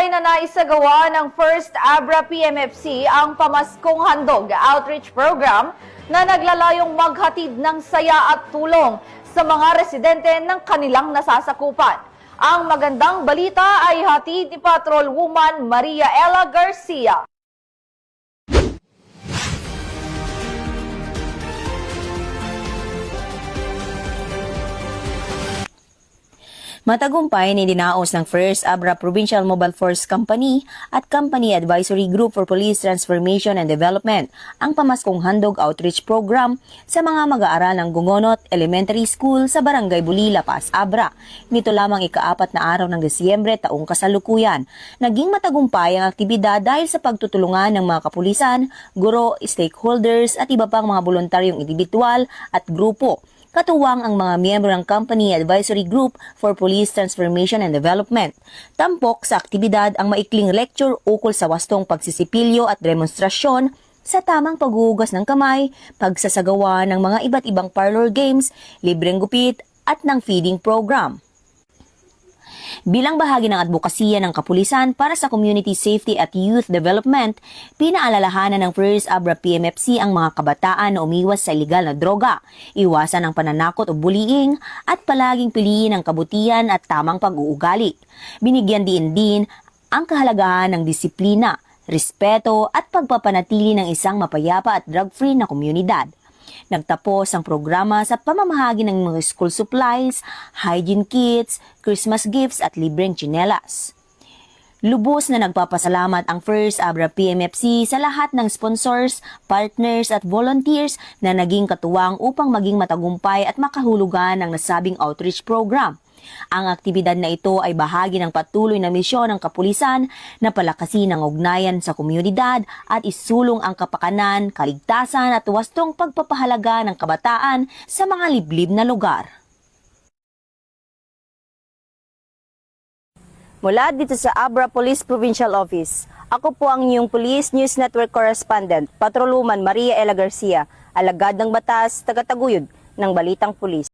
Matagumpay na naisagawa ng First Abra PMFC ang Pamaskong Handog Outreach Program na naglalayong maghatid ng saya at tulong sa mga residente ng kanilang nasasakupan. Ang magandang balita ay hatid ni Patrolwoman Maria Ella Garcia. Matagumpay na dinaos ng First Abra Provincial Mobile Force Company at Company Advisory Group for Police Transformation and Development ang Pamaskong Handog Outreach Program sa mga mag-aaral ng Gungonot Elementary School sa Barangay Bulila, Paas Abra. Nito lamang ika-4 na araw ng Desyembre taong kasalukuyan. Naging matagumpay ang aktibidad dahil sa pagtutulungan ng mga kapulisan, guro, stakeholders at iba pang mga voluntaryong individual at grupo. Katuwang ang mga miyembro ng Company Advisory Group for Police Transformation and Development. Tampok sa aktibidad ang maikling lecture ukol sa wastong pagsisipilyo at demonstrasyon sa tamang paghuhugas ng kamay, pagsasagawa ng mga iba't ibang parlor games, libreng gupit at ng feeding program. Bilang bahagi ng advokasya ng kapulisan para sa community safety at youth development, pinaalalahanan ng First Abra PMFC ang mga kabataan na umiwas sa ilegal na droga, iwasan ang pananakot o bullying at palaging piliin ang kabutihan at tamang pag-uugali. Binigyan din ang kahalagahan ng disiplina, respeto at pagpapanatili ng isang mapayapa at drug-free na komunidad. Nagtapos ang programa sa pamamahagi ng mga school supplies, hygiene kits, Christmas gifts at libreng tsinelas. Lubos na nagpapasalamat ang First Abra PMFC sa lahat ng sponsors, partners at volunteers na naging katuwang upang maging matagumpay at makahulugan ng nasabing outreach program. Ang aktibidad na ito ay bahagi ng patuloy na misyon ng kapulisan na palakasin ang ugnayan sa komunidad at isulong ang kapakanan, kaligtasan at wastong pagpapahalaga ng kabataan sa mga liblib na lugar. Mula dito sa Abra Police Provincial Office, ako po ang inyong Police News Network Correspondent, Patrolwoman Maria Ella Garcia, alagad ng batas, tagataguyod ng Balitang Pulis.